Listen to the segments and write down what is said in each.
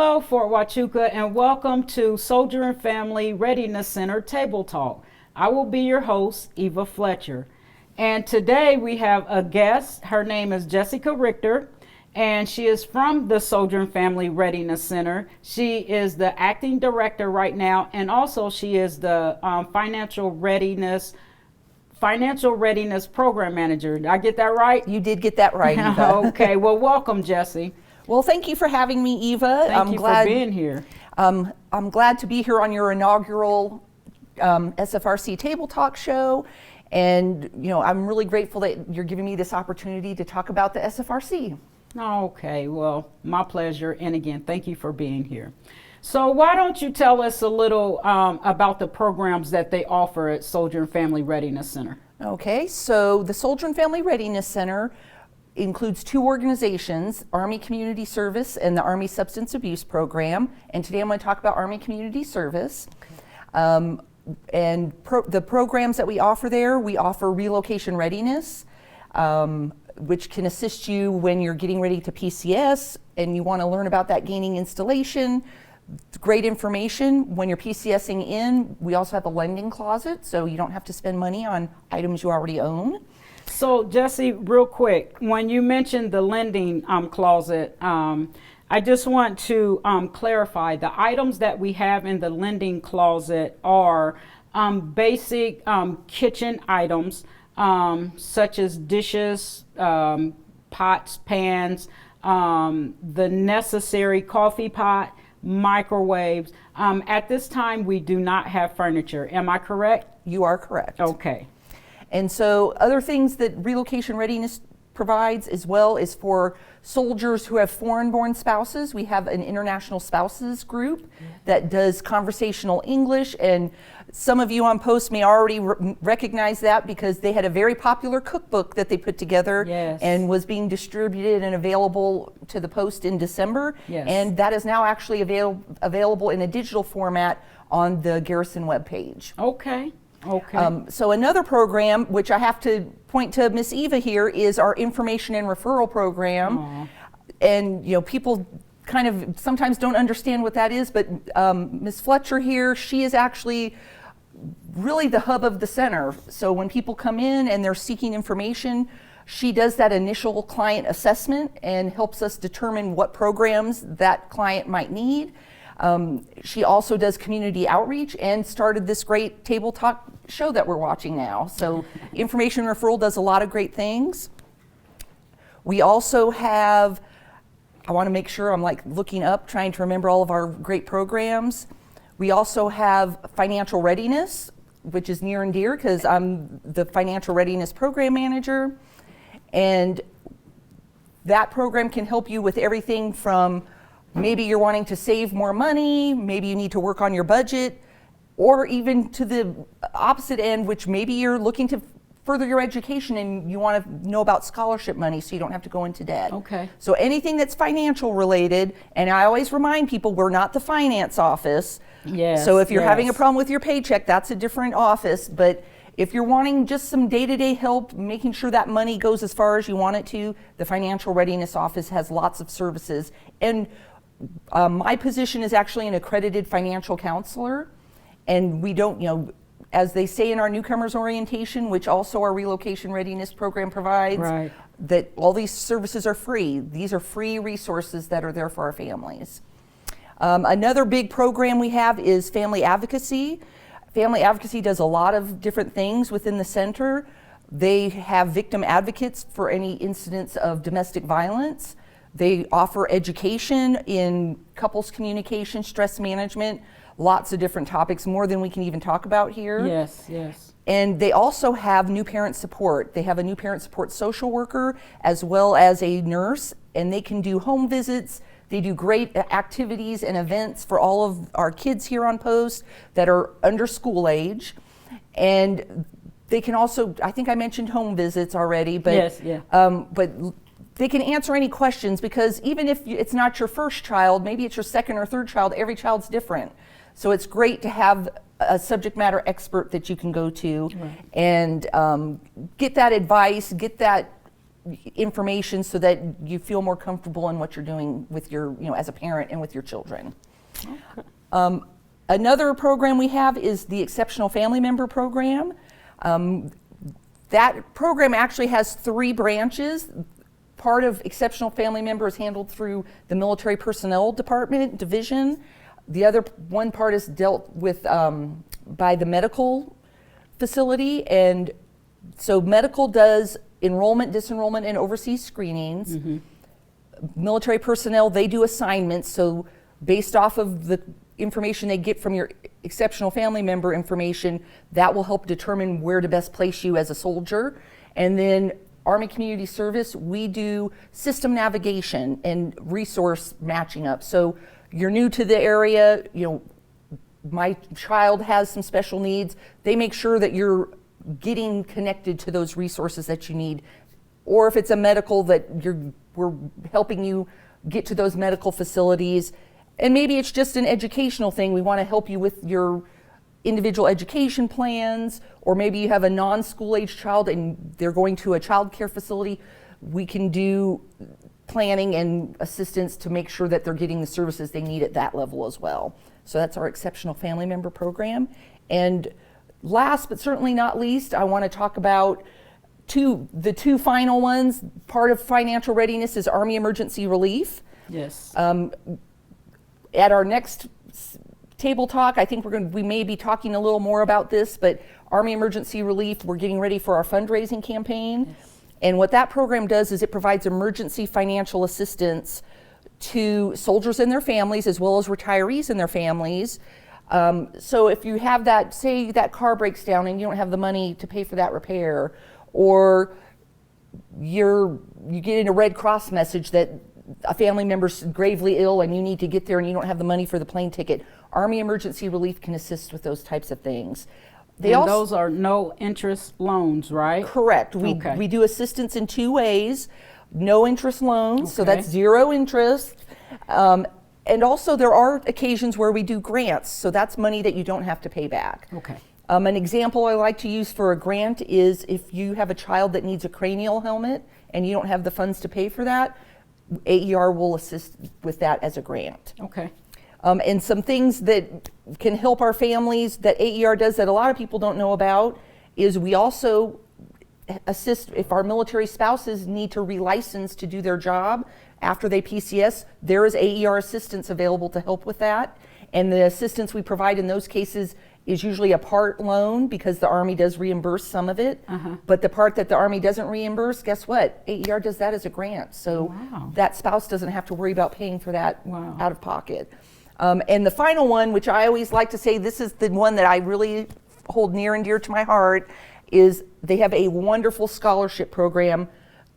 Hello, Fort Huachuca, and welcome to Soldier and Family Readiness Center Table Talk. I will be your host, Eva Fletcher. And today we have a guest. Her name is Jessica Richter, and she is from the Soldier and Family Readiness Center. She is the acting director right now, and also she is the Financial Readiness Program Manager. Did I get that right? You did get that right, Eva. Okay, well, welcome, Jessie. Well, thank you for having me, Eva. Thank you for being here. I'm glad to be here on your inaugural SFRC Table Talk show. And, I'm really grateful that you're giving me this opportunity to talk about the SFRC. Okay, well, my pleasure. And again, thank you for being here. So why don't you tell us a little about the programs that they offer at Soldier and Family Readiness Center? Okay, so the Soldier and Family Readiness Center includes two organizations, Army Community Service and the Army Substance Abuse Program. And today I'm going to talk about Army Community Service. Okay. The programs that we offer there, we offer relocation readiness, which can assist you when you're getting ready to PCS and you want to learn about that gaining installation. Great information. When you're PCSing in, we also have a lending closet, so you don't have to spend money on items you already own. So, Jessie, real quick, when you mentioned the lending closet, I just want to clarify the items that we have in the lending closet are basic kitchen items such as dishes, pots, pans, the necessary coffee pot, microwaves. At this time, we do not have furniture. Am I correct? You are correct. Okay. And so other things that relocation readiness provides as well is for soldiers who have foreign-born spouses. We have an international spouses group that does conversational English, and some of you on post may already recognize that because they had a very popular cookbook that they put together. Yes. And was being distributed and available to the post in December. Yes. And that is now actually available in a digital format on the Garrison webpage. Okay. Okay. So another program, which I have to point to Miss Eva here, is our information and referral program. Aww. And people kind of sometimes don't understand what that is, but Miss Fletcher here, she is actually really the hub of the center. So when people come in and they're seeking information, she does that initial client assessment and helps us determine what programs that client might need. She also does community outreach and started this great table talk show that we're watching now. So information referral does a lot of great things. We also have, I want to make sure I'm looking up, trying to remember all of our great programs. We also have financial readiness, which is near and dear because I'm the financial readiness program manager. And that program can help you with everything from maybe you're wanting to save more money, maybe you need to work on your budget, or even to the opposite end, which maybe you're looking to further your education and you want to know about scholarship money so you don't have to go into debt. Okay. So anything that's financial related, and I always remind people we're not the finance office. Yes. So if you're having a problem with your paycheck, that's a different office. But if you're wanting just some day-to-day help, making sure that money goes as far as you want it to, the Financial Readiness Office has lots of services. And my position is actually an accredited financial counselor, and we don't, as they say in our newcomers orientation, which also our relocation readiness program provides, right, that all these services are free. These are free resources that are there for our families. Another big program we have is family advocacy. Family advocacy does a lot of different things within the center. They have victim advocates for any incidents of domestic violence. They offer education in couples communication, stress management, lots of different topics, more than we can even talk about here. Yes, yes. And they also have new parent support. They have a new parent support social worker as well as a nurse, and they can do home visits. They do great activities and events for all of our kids here on post that are under school age. And they can also, I think I mentioned home visits already, but yes, yeah. But they can answer any questions because even if it's not your first child, maybe it's your second or third child, every child's different. So it's great to have a subject matter expert that you can go to, right, and get that advice, get that information so that you feel more comfortable in what you're doing with your, as a parent and with your children. Okay. Another program we have is the Exceptional Family Member Program. That program actually has 3 branches. Part of Exceptional Family Member is handled through the Military Personnel Department division. The other one part is dealt with by the medical facility, and so medical does enrollment, disenrollment, and overseas screenings. Mm-hmm. Military personnel, they do assignments, so based off of the information they get from your exceptional family member information, that will help determine where to best place you as a soldier. And then Army Community Service, we do system navigation and resource matching up. So you're new to the area, my child has some special needs. They make sure that you're getting connected to those resources that you need. Or if it's a medical, that we're helping you get to those medical facilities. And maybe it's just an educational thing. We want to help you with your individual education plans, or maybe you have a non-school age child and they're going to a child care facility. We can do planning and assistance to make sure that they're getting the services they need at that level as well. So that's our Exceptional Family Member Program. And last but certainly not least, I want to talk about the two final ones. Part of financial readiness is Army Emergency Relief. Yes. At our next table talk, I think we may be talking a little more about this, but Army Emergency Relief, we're getting ready for our fundraising campaign. Yes. And what that program does is it provides emergency financial assistance to soldiers and their families, as well as retirees and their families. So if you have that, say that car breaks down and you don't have the money to pay for that repair, or you get in a Red Cross message that a family member's gravely ill and you need to get there and you don't have the money for the plane ticket, Army Emergency Relief can assist with those types of things. Those are no interest loans, right? Correct. We do assistance in 2 ways. No interest loans, so that's 0 interest. And also there are occasions where we do grants, so that's money that you don't have to pay back. Okay. An example I like to use for a grant is if you have a child that needs a cranial helmet and you don't have the funds to pay for that, AER will assist with that as a grant. Okay. And some things that can help our families that AER does that a lot of people don't know about is we also assist if our military spouses need to relicense to do their job after they PCS. There is AER assistance available to help with that. And the assistance we provide in those cases is usually a part loan because the Army does reimburse some of it. Uh-huh. But the part that the Army doesn't reimburse, guess what? AER does that as a grant. So that spouse doesn't have to worry about paying for that out of pocket. And the final one, which I always like to say, this is the one that I really hold near and dear to my heart, is they have a wonderful scholarship program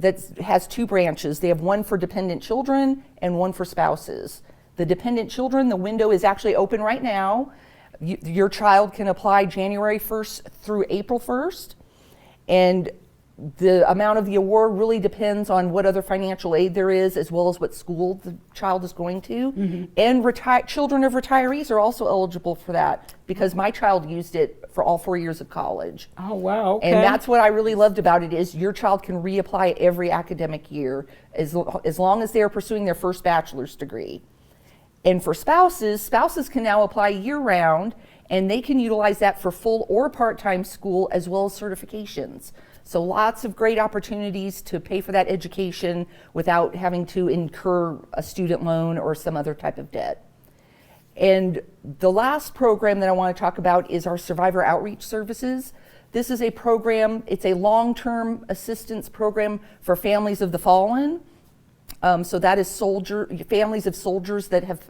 that has 2 branches. They have one for dependent children and one for spouses. The dependent children, the window is actually open right now. Your child can apply January 1st through April 1st. And the amount of the award really depends on what other financial aid there is, as well as what school the child is going to. Mm-hmm. And children of retirees are also eligible for that because my child used it for all 4 years of college. Oh, wow. Okay. And that's what I really loved about it is your child can reapply every academic year as long as they are pursuing their first bachelor's degree. And for spouses can now apply year-round, and they can utilize that for full or part-time school as well as certifications. So lots of great opportunities to pay for that education without having to incur a student loan or some other type of debt. And the last program that I want to talk about is our Survivor Outreach Services. This is a program, it's a long-term assistance program for families of the fallen. So that is families of soldiers that have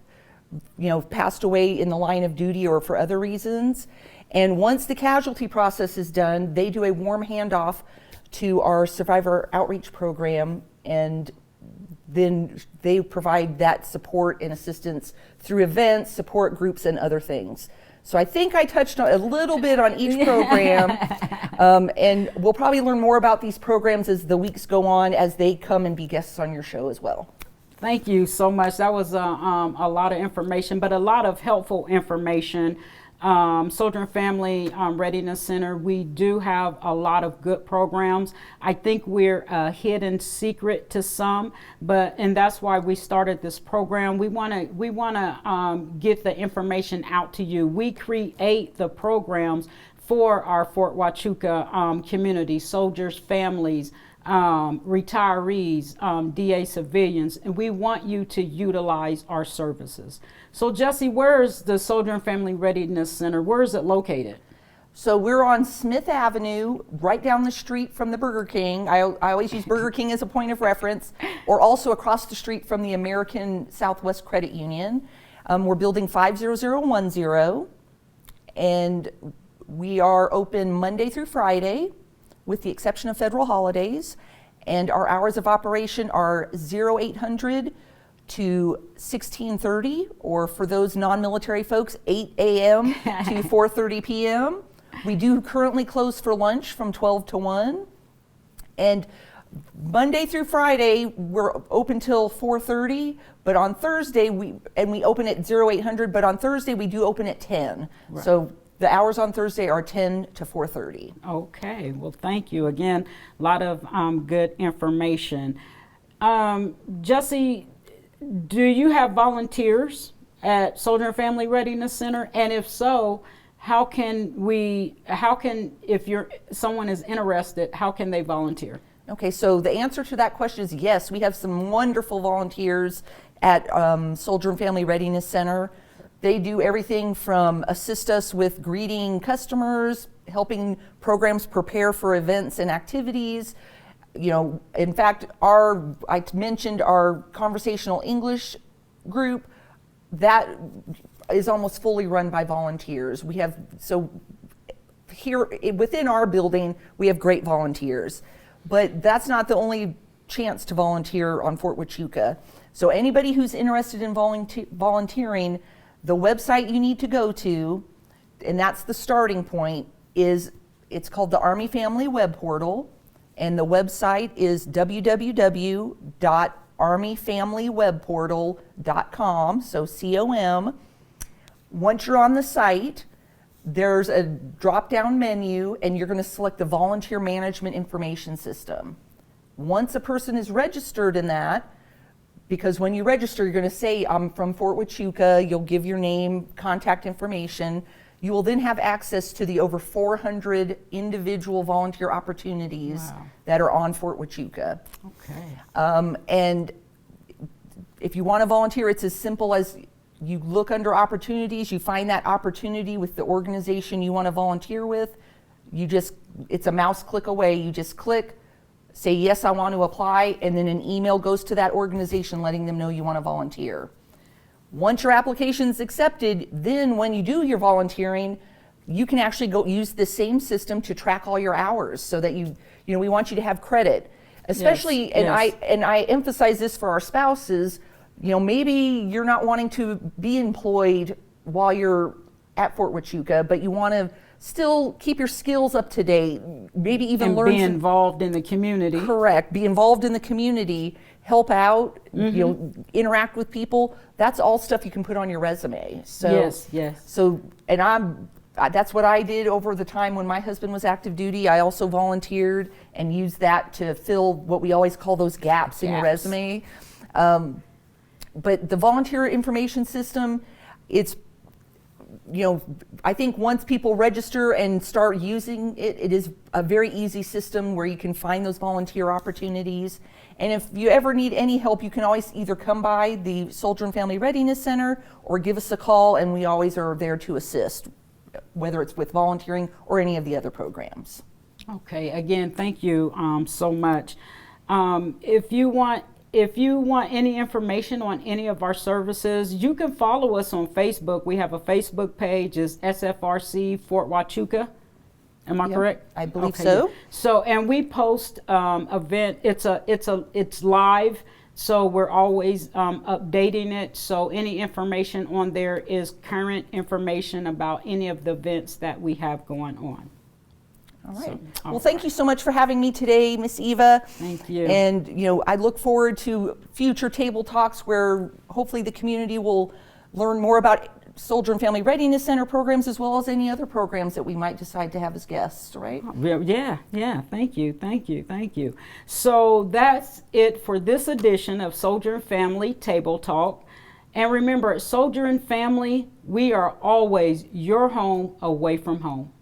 passed away in the line of duty or for other reasons. And once the casualty process is done, they do a warm handoff to our Survivor Outreach Program, and then they provide that support and assistance through events, support groups, and other things. So I think I touched on a little bit on each program, and we'll probably learn more about these programs as the weeks go on, as they come and be guests on your show as well. Thank you so much. That was a lot of information, but a lot of helpful information. Soldier and Family Readiness Center, we do have a lot of good programs. I think we're a hidden secret to some, and that's why we started this program. We want to get the information out to you. We create the programs for our Fort Huachuca community, soldiers, families, retirees, DA civilians, and we want you to utilize our services. So Jesse, where is the Soldier and Family Readiness Center? Where is it located? So we're on Smith Avenue, right down the street from the Burger King. I always use Burger King as a point of reference, or also across the street from the American Southwest Credit Union. We're building 50010, and we are open Monday through Friday, with the exception of federal holidays. And our hours of operation are 0800 to 1630, or for those non-military folks, 8 a.m. to 4:30 p.m. We do currently close for lunch from 12 to 1. And Monday through Friday, we're open till 4:30, but on Thursday, we open at 0800, but on Thursday, we do open at 10. Right. So the hours on Thursday are 10 to 4:30. Okay, well, thank you. Again, a lot of good information. Jesse, do you have volunteers at Soldier and Family Readiness Center? And if so, if someone is interested, how can they volunteer? Okay, so the answer to that question is yes. We have some wonderful volunteers at Soldier and Family Readiness Center. They do everything from assist us with greeting customers, helping programs prepare for events and activities. You know, in fact, I mentioned our conversational English group, that is almost fully run by volunteers. We have, so here within our building, we have great volunteers, but that's not the only chance to volunteer on Fort Huachuca. So anybody who's interested in volunteering, the website you need to go to, and that's the starting point, it's called the Army Family Web Portal, and the website is www.armyfamilywebportal.com, so COM. Once you're on the site, there's a drop-down menu, and you're going to select the Volunteer Management Information System. Once a person is registered in that, because when you register, you're going to say, I'm from Fort Huachuca, you'll give your name, contact information. You will then have access to the over 400 individual volunteer opportunities that are on Fort Huachuca. Okay. And if you want to volunteer, it's as simple as you look under opportunities, you find that opportunity with the organization you want to volunteer with. It's a mouse click away. You just click, say, yes, I want to apply, and then an email goes to that organization letting them know you want to volunteer. Once your application is accepted, then when you do your volunteering, you can actually go use the same system to track all your hours, so that we want you to have credit. Especially, yes. I emphasize this for our spouses, maybe you're not wanting to be employed while you're at Fort Huachuca, but you want to still keep your skills up to date, maybe even learn. Be involved in the community. Correct. Be involved in the community, help out, interact with people. That's all stuff you can put on your resume. So, yes. So, and that's what I did over the time when my husband was active duty. I also volunteered and used that to fill what we always call those gaps in your resume. But the volunteer information system, I think once people register and start using it, it is a very easy system where you can find those volunteer opportunities. And if you ever need any help, you can always either come by the Soldier and Family Readiness Center or give us a call, and we always are there to assist, whether it's with volunteering or any of the other programs. Okay, again, thank you so much. If you want any information on any of our services, you can follow us on Facebook. We have a Facebook page, is SFRC Fort Huachuca. Am I correct? I believe so. So, and we post event. It's live. So we're always updating it. So any information on there is current information about any of the events that we have going on. All right. Well, thank you so much for having me today, Miss Eva. Thank you. And, I look forward to future table talks where hopefully the community will learn more about Soldier and Family Readiness Center programs, as well as any other programs that we might decide to have as guests, right? Yeah. Thank you. So that's it for this edition of Soldier and Family Table Talk. And remember, Soldier and Family, we are always your home away from home.